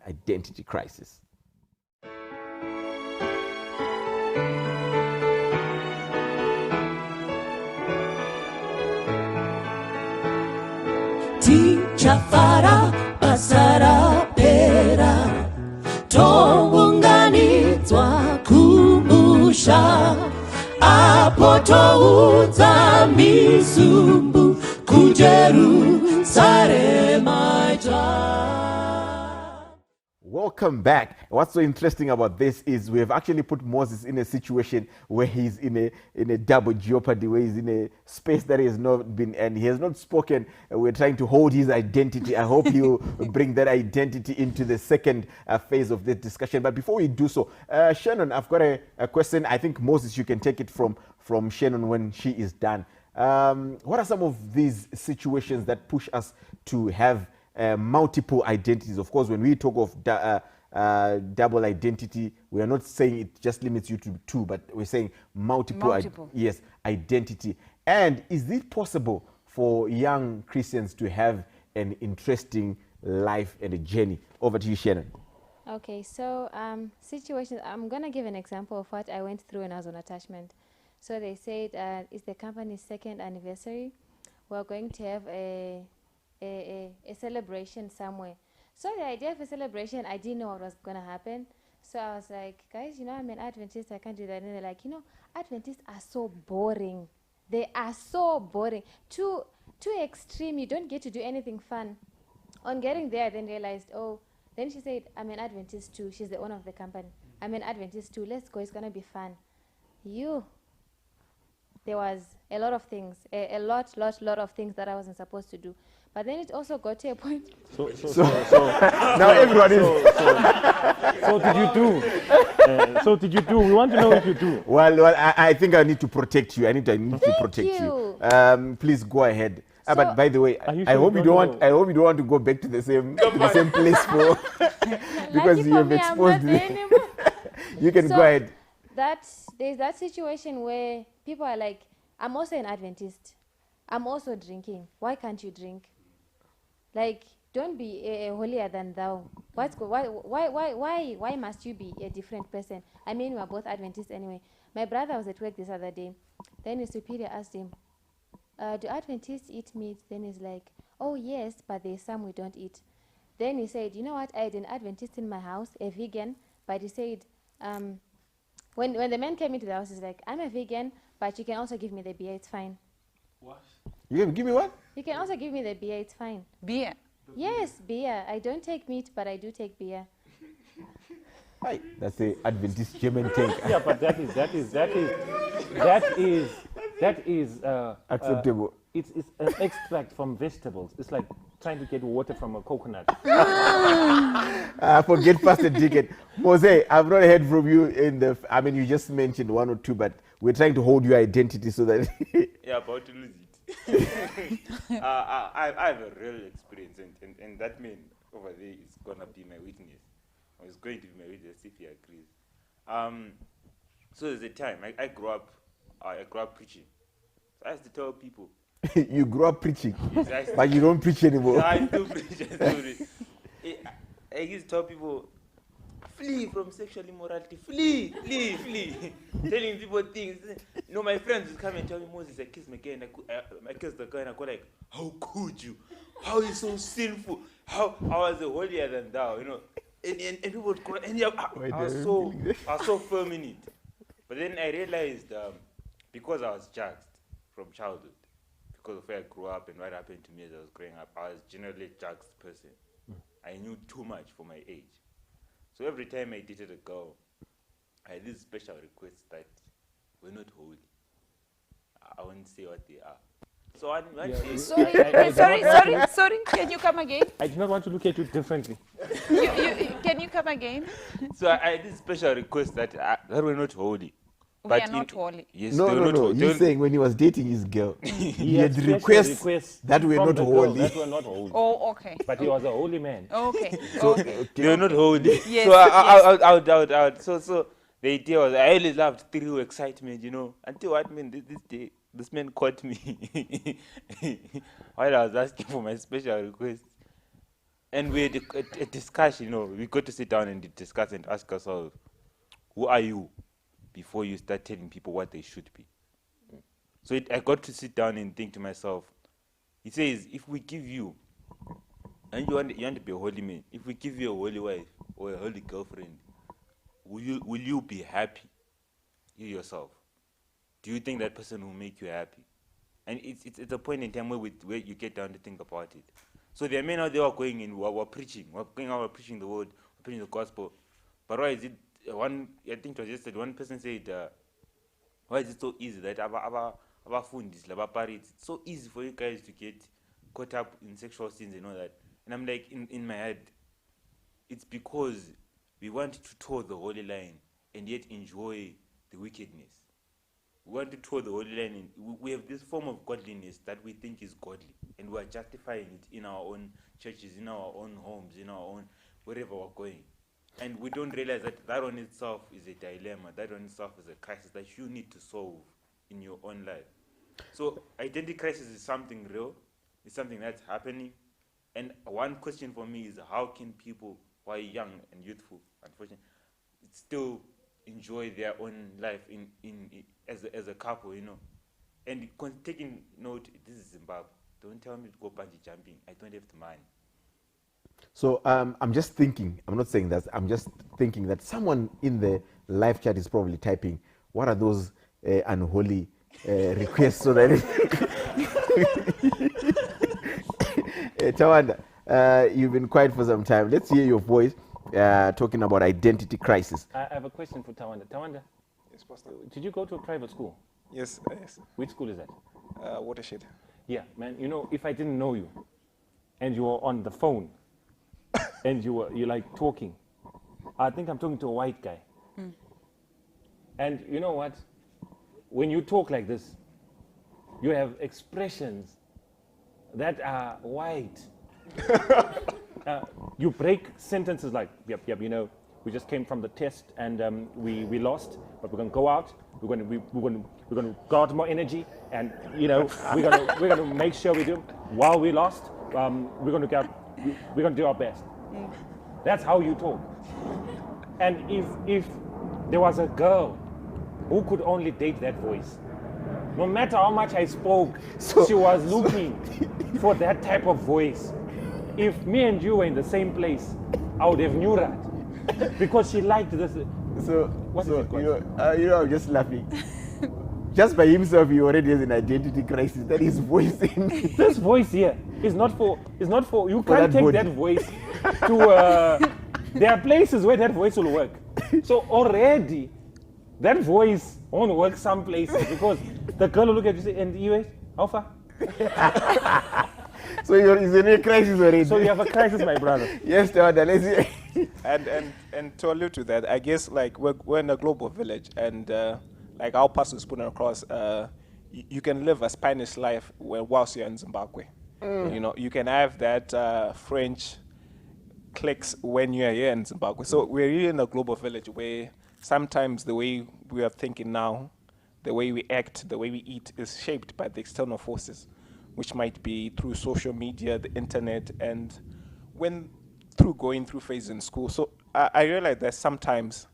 identity crisis. Tichafara pasara pera tounganidzwa kumusha apo toudza misumbu kujerusarema ija. Welcome back. What's so interesting about this is we have actually put Moses in a situation where he's in a double jeopardy, where he's in a space that he has not been, and he has not spoken. We're trying to hold his identity. I hope you bring that identity into the second phase of this discussion. But before we do so, Shannon, I've got a question. I think, Moses, you can take it from Shannon when she is done. What are some of these situations that push us to have multiple identities? Of course, when we talk of double identity, we are not saying it just limits you to two, but we're saying multiple. Yes, identity. And is it possible for young Christians to have an interesting life and a journey? Over to you, Shannon. Okay, so situations, I'm going to give an example of what I went through when I was on attachment. So they said it's the company's second anniversary. We're going to have a celebration somewhere. So the idea of a celebration, I didn't know what was gonna happen. So I was like, guys, I'm an Adventist, I can't do that. And they're like, Adventists are so boring. They are so boring. Too extreme. You don't get to do anything fun. On getting there, I then realized, then she said, I'm an Adventist too. She's the owner of the company. I'm an Adventist too. Let's go. It's gonna be fun. There was a lot of things, a lot of things that I wasn't supposed to do. But then it also got to a point. So Now everyone is. so did you do? So did you do? We want to know if you do. Well, I think I need to protect you. I need to protect you. Please go ahead. But by the way, you I sure hope you you don't don't want. I hope you don't want to go back to the same place for because Lucky you for have me, I'm not exposed there me. anymore. You can So go ahead. there's that situation where people are like, I'm also an Adventist. I'm also drinking. Why can't you drink? Like, don't be holier than thou. Why must you be a different person? I mean, we're both Adventists anyway. My brother was at work this other day. Then his superior asked him, do Adventists eat meat? Then he's like, oh yes, but there's some we don't eat. Then he said, you know what? I had an Adventist in my house, a vegan, but he said, when the man came into the house, he's like, I'm a vegan, but you can also give me the beer, it's fine. You can give me what? You can also give me the beer, it's fine. Beer. Yes, beer. I don't take meat, but I do take beer. Hi. That's the Adventist German tank. Yeah, but that is Acceptable. It's an extract from vegetables. It's like trying to get water from a coconut. Forget Pastor Deacon. Jose, I've not heard from you you just mentioned one or two, but we're trying to hold your identity so that. Yeah, about to lose it. I have a real experience, and that man over there is gonna be my witness. Or is going to be my witness if he agrees. So there's a time I grew up preaching. So I used to tell people. You grew up preaching, Yes, but you don't preach anymore. No, I still preach. I used to tell people, flee from sexual immorality. Flee. Telling people things. My friends would come and tell me, Moses, I kissed my guy, and I kissed the guy, and I go like, how could you? How are you so sinful? How I was holier than thou, And people would go, and I was so firm in it. But then I realized, because I was judged from childhood, because of where I grew up and what happened to me as I was growing up, I was generally a judged person. I knew too much for my age. So every time I dated a girl, I had these special requests that were not holy. I won't say what they are. So one day, Sorry. Can you come again? I do not want to look at you differently. Can you come again? so I had these special requests that were not holy. We are not holy. Yes, No. You're saying when he was dating his girl, he had special requests that were from not the girl holy. That were not holy. Oh, okay. But he was a holy man. Okay. So okay. they were not holy. Yes, So I would. So the idea was I always loved thrill, excitement, Until what man this day this man caught me while I was asking for my special request. And we had a discussion, we got to sit down and discuss and ask ourselves, who are you before you start telling people what they should be? So I got to sit down and think to myself, he says, if we give you, and you want to be a holy man, if we give you a holy wife or a holy girlfriend, will you be happy, you yourself? Do you think that person will make you happy? And it's a point in time where you get down to think about it. So there are men out there who are going in, we're preaching, we're going out, we're preaching the word, we're preaching the gospel. But why is it, I think it was yesterday, one person said, why is it so easy that it's so easy for you guys to get caught up in sexual sins and all that? And I'm like, in my head, it's because we want to toe the holy line and yet enjoy the wickedness. We want to toe the holy line. We have this form of godliness that we think is godly, and we are justifying it in our own churches, in our own homes, in our own wherever we're going. And we don't realize that on itself is a dilemma, that on itself is a crisis that you need to solve in your own life. So identity crisis is something real, it's something that's happening. And one question for me is, how can people who are young and youthful, unfortunately, still enjoy their own life as a couple, And taking note, this is Zimbabwe. Don't tell me to go bungee jumping. I don't have the money. So I'm just thinking, I'm not saying that, I'm just thinking that someone in the live chat is probably typing, what are those unholy requests so that Tawanda, you've been quiet for some time. Let's hear your voice talking about identity crisis. I have a question for Tawanda. Tawanda, Yes, Pastor. did you go to a private school? Yes, yes. Which school is that? Watershed. Yeah, man, you know, if I didn't know you and you were on the phone and you like talking, I think I'm talking to a white guy. And you know what? When you talk like this, you have expressions that are white. You break sentences like, yep, you know, we just came from the test and we lost, but we're gonna go out. We're gonna go out more energy, and you know, we're gonna make sure we do. While we lost, we're gonna do our best. That's how you talk. And if there was a girl who could only date that voice, no matter how much I spoke, she was looking for that type of voice. If me and you were in the same place, I would have knew that, because she liked this. So, What is it, you know, I'm just laughing. Just by himself, he already has an identity crisis. That is voice in This voice here is not for. You For can't that take body. that voice to. There are places where that voice will work. So already, that voice won't work some places, because the girl will look at you and say, "And you, how far?" So he's in a crisis already. So you have a crisis, my brother. Yes, Tawanda, let's hear. And to allude to that, I guess like we're in a global village, and like our pastor's putting across, you can live a Spanish life whilst you're in Zimbabwe. You know, you can have that French clicks when you're here in Zimbabwe. So we're really in a global village where sometimes the way we are thinking now, the way we act, the way we eat is shaped by the external forces, which might be through social media, the internet, and through going through phases in school. So I realize that sometimes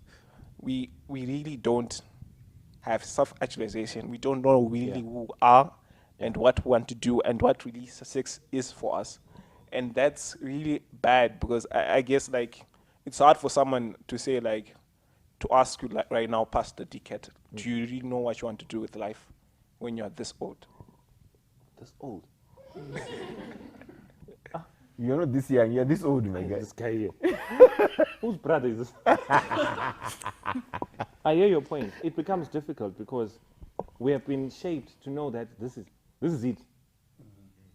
we really don't have self-actualization. We don't know really who we are and what we want to do and what really success is for us. And that's really bad, because I guess like it's hard for someone to say like, to ask you like right now past the decade, do you really know what you want to do with life when you're this old? This old. You're not this young, you're this old, my guy. This guy here. Whose brother is this? I hear your point. It becomes difficult because we have been shaped to know that this is it.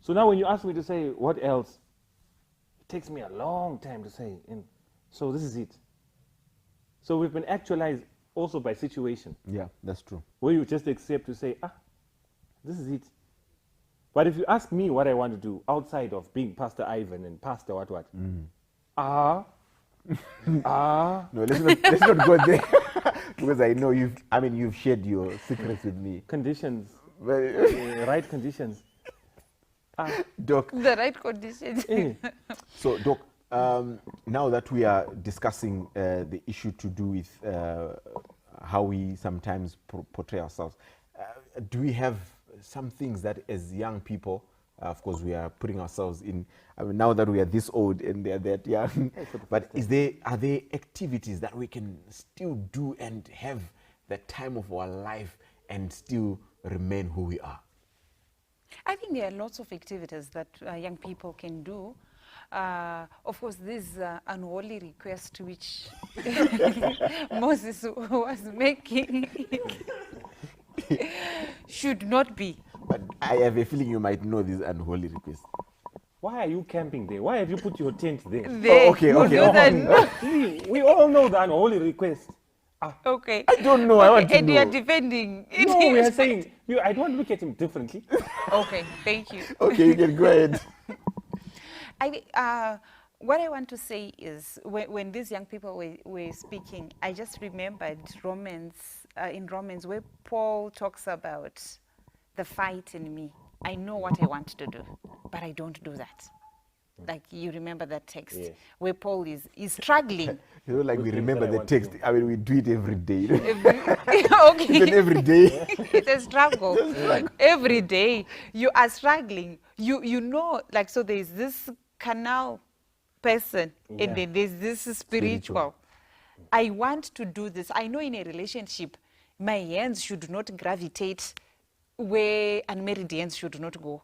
So now when you ask me to say what else, it takes me a long time to say, and so this is it. So we've been actualized also by situation, Yeah, that's true. where you just accept to say, this is it. But if you ask me what I want to do outside of being Pastor Ivan and Pastor what, No, let's not go there. Because I know you've shared your secrets with me. conditions, But, right conditions. Doc, The right conditions. Eh. so Doc, now that we are discussing the issue to do with how we sometimes portray ourselves, do we have some things that as young people, of course we are putting ourselves in, now that we are this old and they are that young, but are there activities that we can still do and have the time of our life and still remain who we are? I think there are lots of activities that young people can do. Of course, this unholy request which Moses was making should not be. But I have a feeling you might know this unholy request. Why are you camping there? Why have you put your tent there? There, okay, you okay. know that- We all know the unholy request. Okay. I don't know, I want to And you are know. defending it. No, we are saying, I don't look at him differently. Okay, thank you. Okay, you can go ahead. What I want to say is, when these young people were speaking, I just remembered in Romans, where Paul talks about the fight in me. I know what I want to do, but I don't do that. Like, you remember that text, Yes. where Paul is struggling. You know, like we Those things remember that I the want to text. I mean, we do it every day. You know? Okay. Even every day. It's a struggle. Every day you are struggling. You know, like, so there's this canal person, Yeah. and then there's this spiritual. I want to do this. I know in a relationship, my hands should not gravitate where unmarried hands should not go.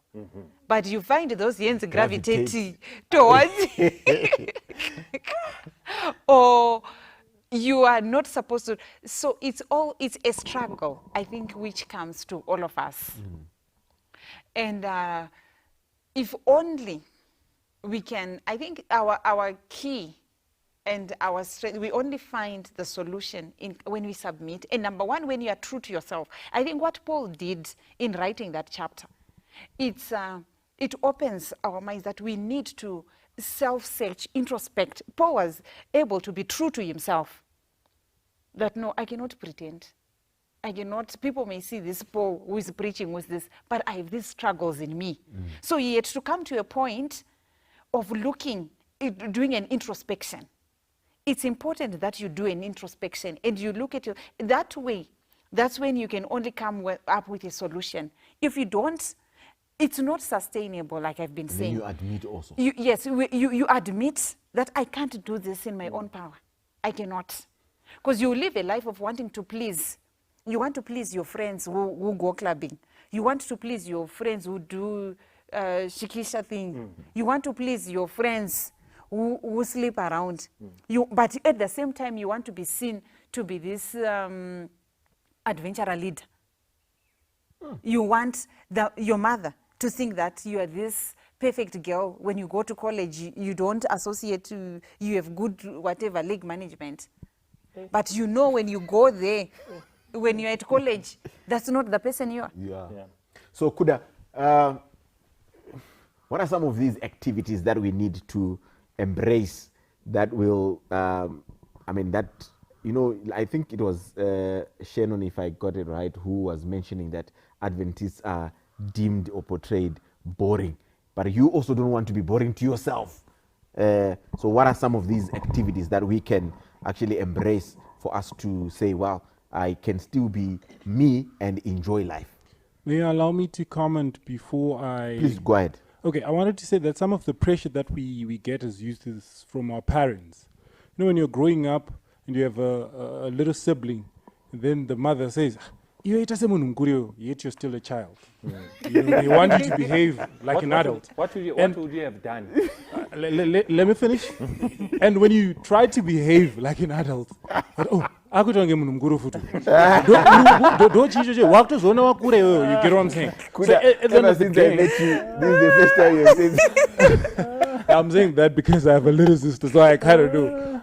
But you find those hands gravitating towards, or you are not supposed to. So it's a struggle, I think, which comes to all of us. And if only we can, I think our key and our strength, we only find the solution when we submit. And number one, when you are true to yourself. I think what Paul did in writing that chapter, it opens our minds that we need to self-search, introspect. Paul was able to be true to himself. That no, I cannot pretend. I cannot, people may see this Paul who is preaching with this, but I have these struggles in me. So he had to come to a point of doing an introspection. It's important that you do an introspection and you look at that way. That's when you can only come up with a solution. If you don't, it's not sustainable, like I've been saying. Then you admit also. You admit that I can't do this in my own power. I cannot. Because you live a life of wanting to please. You want to please your friends who go clubbing. You want to please your friends who do shikisha thing. You want to please your friends who sleep around. But at the same time, you want to be seen to be this adventurer leader. You want your mother to think that you are this perfect girl. When you go to college, you don't associate you have good whatever leg management. But you know when you go there, when you're at college, that's not the person you are. Yeah. So Kuda, what are some of these activities that we need to embrace that will, I think it was Shannon, if I got it right, who was mentioning that Adventists are deemed or portrayed boring. But you also don't want to be boring to yourself. So what are some of these activities that we can actually embrace for us to say, well, I can still be me and enjoy life? May you allow me to comment before I... Please go ahead. Okay, I wanted to say that some of the pressure that we get as youth is from our parents. You know, when you're growing up and you have a little sibling, and then the mother says, yet you're still a child. You know, they want you to behave like an adult. What would you have done? Let me finish. And when you try to behave like an adult, you get what I'm saying? Ever since I met you, this is the first time you have said this. I'm saying that because I have a little sister, so I kind of know.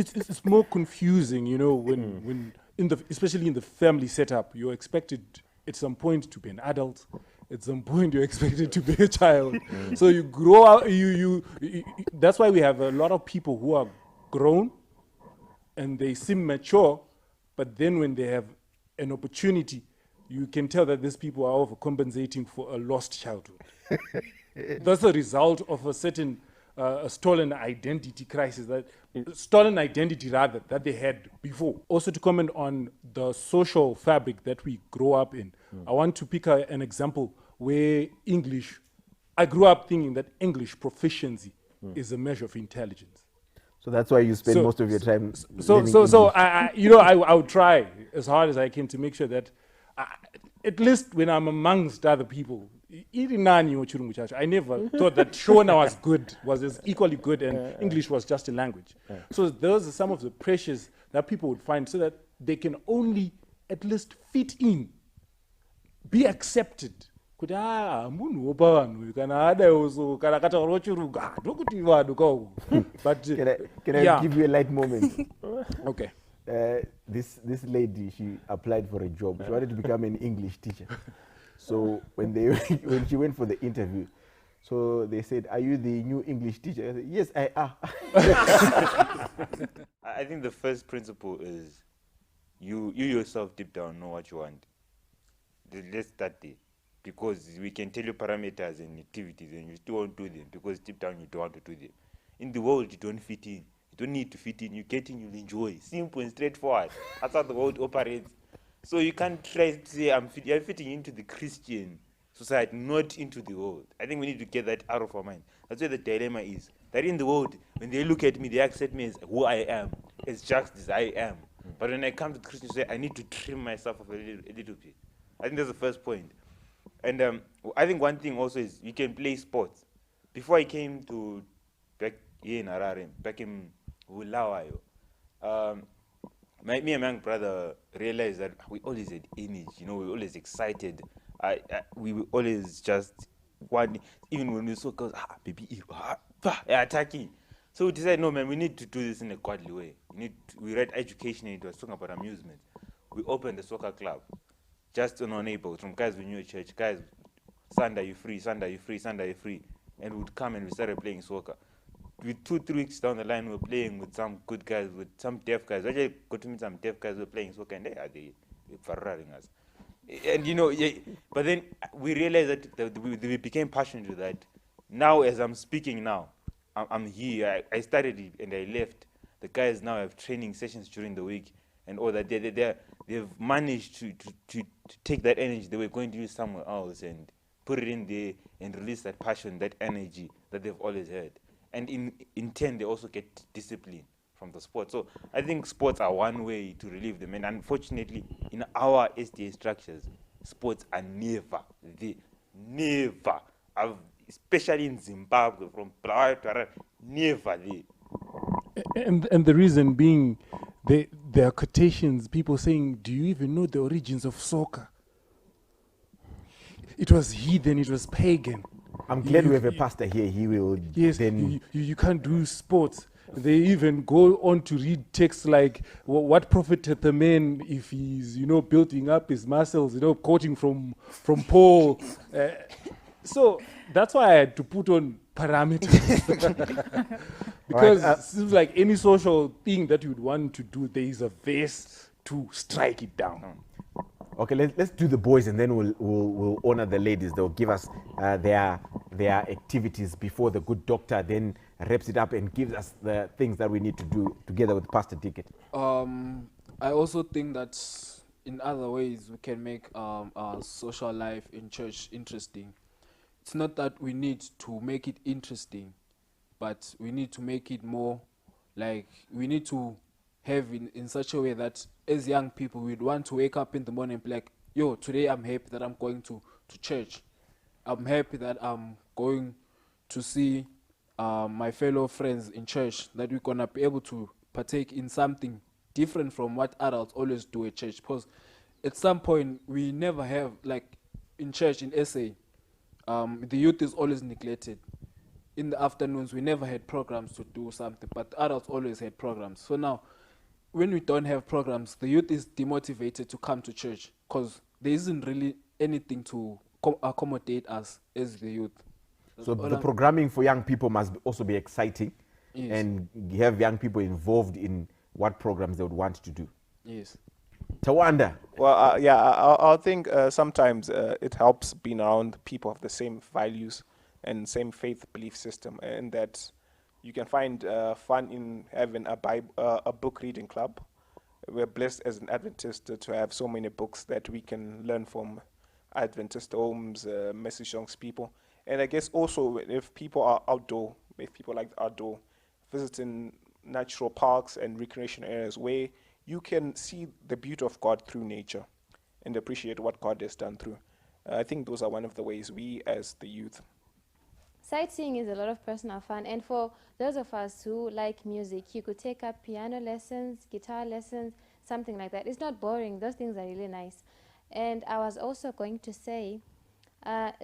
It's more confusing, you know, when especially in the family setup, you're expected at some point to be an adult. At some point, you're expected to be a child. So you grow up. That's why we have a lot of people who are grown, and they seem mature, but then when they have an opportunity, you can tell that these people are overcompensating for a lost childhood. That's a result of a certain stolen identity crisis, stolen identity rather, that they had before. Also to comment on the social fabric that we grow up in, I want to pick an example where I grew up thinking that English proficiency is a measure of intelligence. So that's why you spend most of your time I would try as hard as I can to make sure that at least when I'm amongst other people, I never thought that Shona was as equally good and English was just a language. So those are some of the pressures that people would find so that they can only at least fit in, be accepted. But can I give you a light moment? Okay. This lady, she applied for a job. She wanted to become an English teacher. So when she went for the interview, so they said, "Are you the new English teacher?" I said, "Yes, I am." I think the first principle is you yourself deep down know what you want. Let's start there. Because we can tell you parameters and activities and you still won't do them because deep down you don't want to do them. In the world, you don't fit in. You don't need to fit in. You get in, you'll enjoy. Simple and straightforward. That's how the world operates. So you can't try to say, I'm fitting into the Christian society, not into the world. I think we need to get that out of our mind. That's where the dilemma is. That in the world, when they look at me, they accept me as who I am, as just as I am. But when I come to Christians, I need to trim myself up a little bit. I think that's the first point. And I think one thing also is you can play sports. Before I came to back here in Harare, back in Bulawayo, me and my young brother realized that we always had energy, we were always excited. We were always just one, even when we saw girls, baby, attacking. So we decided, no, man, we need to do this in a godly way. We read education and it was talking about amusement. We opened a soccer club, just on our neighborhood, from guys we knew at church, guys, Sunday you free, Sunday you free, Sunday you free. And we'd come and we started playing soccer. With 2-3 weeks down the line, we were playing with some good guys, with some deaf guys. I just got to meet some deaf guys who were playing soccer, and they Ferraring us. And but then we realized that we became passionate with that. Now, as I'm speaking now, I'm here. I started it and I left. The guys now have training sessions during the week and all that. They've managed to take that energy they were going to use somewhere else and put it in there and release that passion, that energy that they've always had. And in turn, they also get discipline from the sport. So I think sports are one way to relieve them. And unfortunately, in our SDA structures, sports are never there. Especially in Zimbabwe, from Bulawayo to Harare, never there. And the reason being, there are quotations, people saying, do you even know the origins of soccer? It was heathen, it was pagan. I'm glad we have a pastor here. He will. Yes, then you can't do sports. They even go on to read texts like, what profited the man if he's, building up his muscles, quoting from Paul. So that's why I had to put on parameters. Because it seems like any social thing that you'd want to do, there is a verse to strike it down. Okay, let's do the boys, and then we'll honor the ladies. They'll give us their activities before the good doctor then wraps it up and gives us the things that we need to do together with Pastor Ticket. I also think that in other ways we can make our social life in church interesting. It's not that we need to make it interesting, but we need to make it more like we need to have in such a way that as young people we'd want to wake up in the morning and be like, yo, today I'm happy that I'm going to church. I'm happy that I'm going to see my fellow friends in church, that we're going to be able to partake in something different from what adults always do at church. Because at some point we never have, like in church in SA, the youth is always neglected. In the afternoons we never had programs to do something, but the adults always had programs. So now when we don't have programs, the youth is demotivated to come to church because there isn't really anything to accommodate us as the youth. So the programming for young people must also be exciting, yes, and have young people involved in what programs they would want to do. Yes. Tawanda. Well, I think sometimes it helps being around people of the same values and same faith belief system, and that you can find fun in having a book reading club. We're blessed as an Adventist to have so many books that we can learn from Adventist homes, Message Songs people. And I guess also if people are outdoor, if people like the outdoor, visiting natural parks and recreation areas where you can see the beauty of God through nature and appreciate what God has done through. I think those are one of the ways we as the youth. Sightseeing is a lot of personal fun, and for those of us who like music, you could take up piano lessons, guitar lessons, something like that. It's not boring. Those things are really nice. And I was also going to say,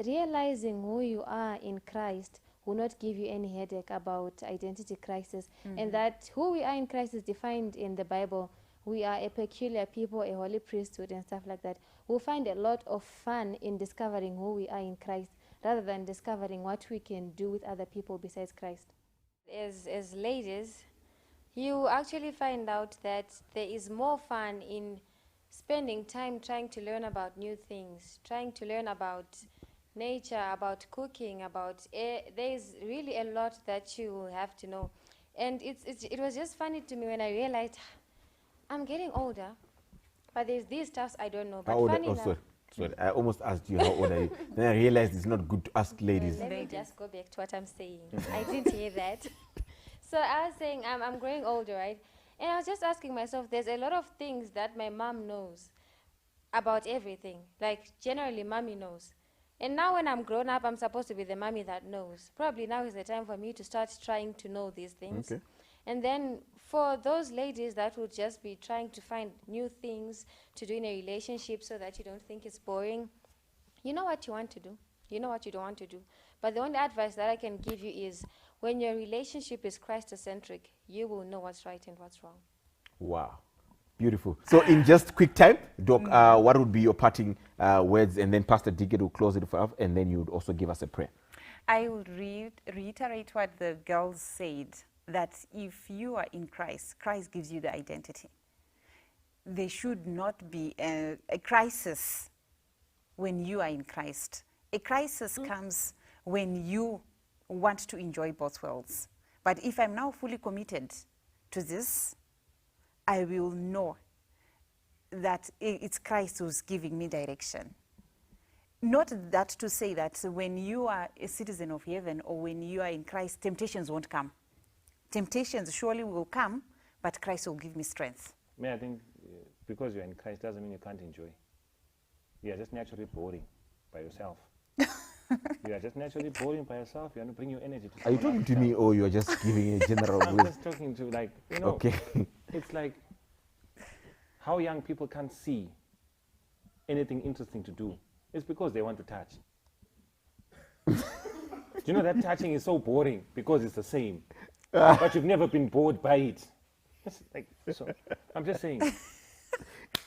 realizing who you are in Christ will not give you any headache about identity crisis, and that who we are in Christ is defined in the Bible. We are a peculiar people, a holy priesthood, and stuff like that. We'll find a lot of fun in discovering who we are in Christ, rather than discovering what we can do with other people besides Christ. As ladies, you actually find out that there is more fun in spending time trying to learn about new things, trying to learn about nature, about cooking, about there's really a lot that you have to know. And it was just funny to me when I realized I'm getting older, but there's these stuffs I don't know. But funny enough, So I almost asked you how old are you. Then I realized it's not good to ask ladies. Let me just go back to what I'm saying. I didn't hear that. So I was saying I'm growing older, right? And I was just asking myself, there's a lot of things that my mom knows about everything. Like, generally, mommy knows. And now when I'm grown up, I'm supposed to be the mommy that knows. Probably now is the time for me to start trying to know these things. Okay. And then for those ladies that would just be trying to find new things to do in a relationship so that you don't think it's boring, you know what you want to do. You know what you don't want to do. But the only advice that I can give you is when your relationship is Christ-centric, you will know what's right and what's wrong. Wow. Beautiful. So in just quick time, Doc, what would be your parting words? And then Pastor Dickett will close it for us, and then you would also give us a prayer. I would reiterate what the girls said, that if you are in Christ, Christ gives you the identity. There should not be a crisis when you are in Christ. A crisis comes when you want to enjoy both worlds. But if I'm now fully committed to this, I will know that it's Christ who's giving me direction. Not that to say that when you are a citizen of heaven or when you are in Christ, temptations won't come. Temptations surely will come, but Christ will give me strength. I think because you're in Christ doesn't mean you can't enjoy. You are just naturally boring by yourself. You are just naturally boring by yourself. You want to bring your energy to Are you talking to me or you're just giving a general I'm wisdom? just talking to, like, you know, Okay. it's like how young people can't see anything interesting to do. It's because they want to touch. Do you know that touching is so boring because it's the same, but you've never been bored by it. It's like, so I'm just saying,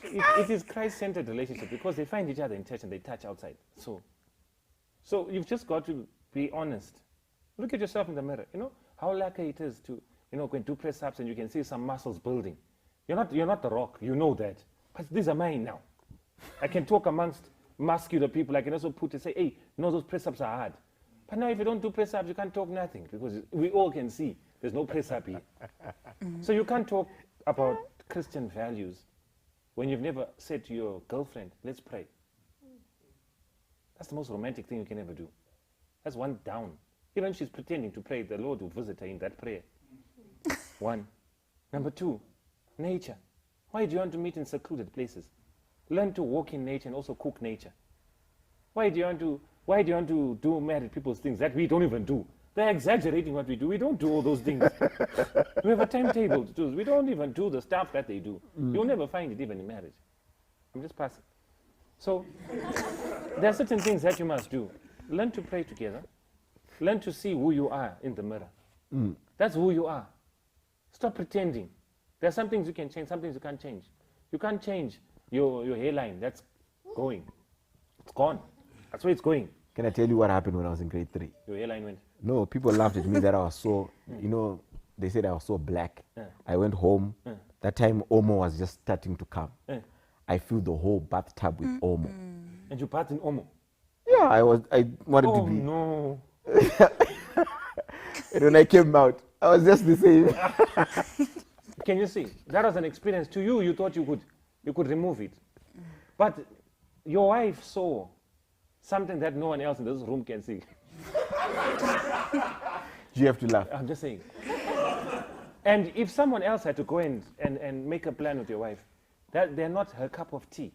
it is Christ-centered relationship because they find each other in church and they touch outside. So you've just got to be honest. Look at yourself in the mirror. You know how lucky it is to, you know, go and do press-ups and you can see some muscles building. You're not the Rock. You know that. But these are mine now. I can talk amongst muscular people. I can also put and say, hey, no, those press-ups are hard. But now if you don't do press-ups, you can't talk nothing because we all can see there's no press-up here. So you can't talk about Christian values when you've never said to your girlfriend, let's pray. That's the most romantic thing you can ever do. That's one down. Even if she's pretending to pray, the Lord will visit her in that prayer. One. Number two, nature. Why do you want to meet in secluded places? Learn to walk in nature and also cook nature. Why do you want to do married people's things that we don't even do? They're exaggerating what we do. We don't do all those things. We have a timetable to do. We don't even do the stuff that they do. You'll never find it even in marriage. I'm just passing. So there are certain things that you must do. Learn to pray together. Learn to see who you are in the mirror. That's who you are. Stop pretending. There are some things you can change, some things you can't change. You can't change your hairline. That's going. It's gone. That's where it's going. Can I tell you what happened when I was in grade 3? Your hairline went. No, people laughed at me that I was so, you know, they said I was so black. I went home. That time Omo was just starting to come. I filled the whole bathtub with Omo. And you bathed in Omo? Yeah, I wanted to be. Oh, no. And when I came out, I was just the same. Can you see? That was an experience. To you, you thought you could remove it. But your wife saw something that no one else in this room can see. You have to laugh. I'm just saying. And if someone else had to go and make a plan with your wife, that they're not her cup of tea.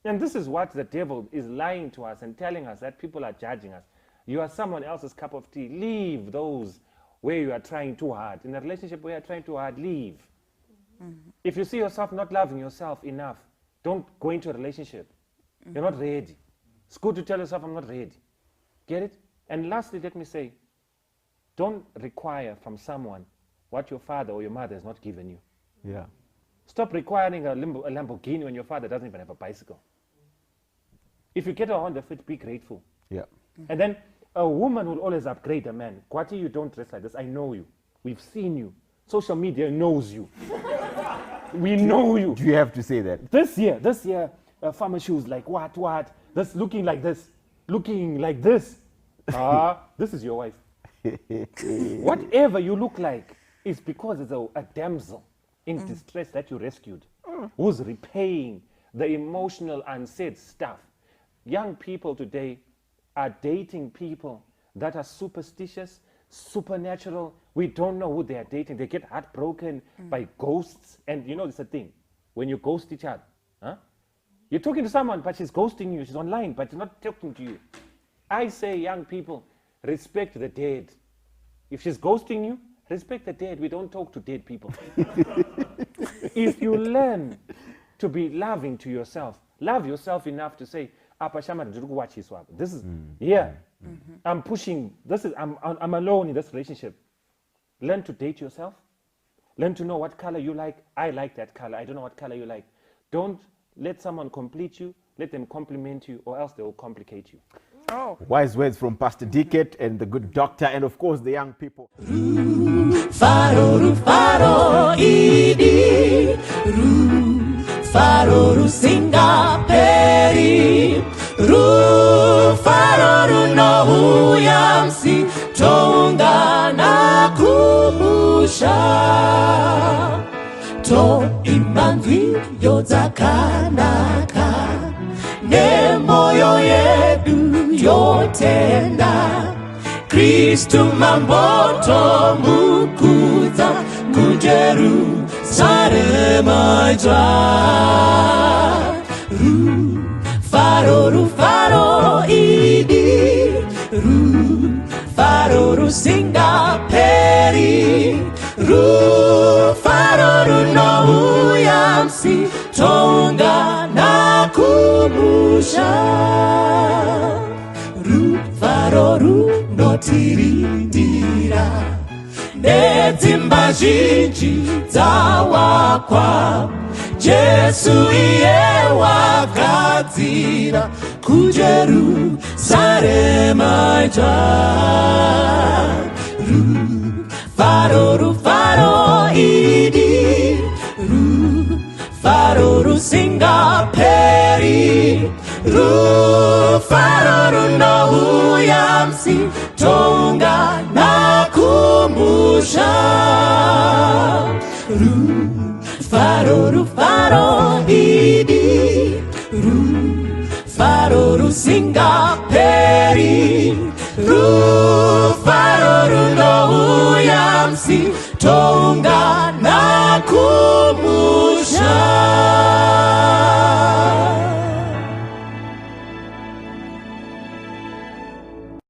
And this is what the devil is lying to us and telling us, that people are judging us. You are someone else's cup of tea. Leave those where you are trying too hard. In a relationship where you are trying too hard, leave. If you see yourself not loving yourself enough, don't go into a relationship. You're not ready. It's good to tell yourself, I'm not ready. Get it? And lastly, let me say, don't require from someone what your father or your mother has not given you. Yeah. Stop requiring a Lamborghini when your father doesn't even have a bicycle. If you get a Honda Fit, be grateful. Yeah. And then a woman will always upgrade a man. Kwati, you don't dress like this. I know you. We've seen you. Social media knows you. We know you. Do you have to say that? This year, farmer shoes like what? This looking like this. This is your wife. Whatever you look like is because it's a damsel in distress that you rescued, who's repaying the emotional unsaid stuff. Young people today are dating people that are superstitious, supernatural. We don't know who they are dating. They get heartbroken by ghosts. And you know, it's a thing. When you ghost each other, huh? You're talking to someone, but she's ghosting you. She's online, but she's not talking to you. I say, young people, respect the dead. If she's ghosting you, respect the dead. We don't talk to dead people. If you learn to be loving to yourself, love yourself enough to say, this is here. I'm pushing. I'm alone in this relationship. Learn to date yourself. Learn to know what color you like. I like that color. I don't know what color you like. Don't let someone complete you. Let them compliment you, or else they will complicate you. Oh. Wise words from Pastor Dickett and the good doctor, and of course the young people. Rufaro, idi, Rufaro, singa peri, Rufaro, no huyamsi, tonga na kumusha, to imandwi yozakanaka, nemoyo yedu yotenda. Kristu mamboto mukuza kujerusalem aja. Rufaro idi, Rufaro singa peri, Rufaro no huyamsi, tonga na kumusha. Rufaro notirindira nedzimba zhinji dzawakwa, Jesu iye wakadzira kujerusalem aja. Rufaro idi, Rufaro singa peri, Rufaro no huyamsi, tonga na kumusha. Rufaro idi, Rufaro singa peri, Rufaro no huyamsi, tonga na kumusha.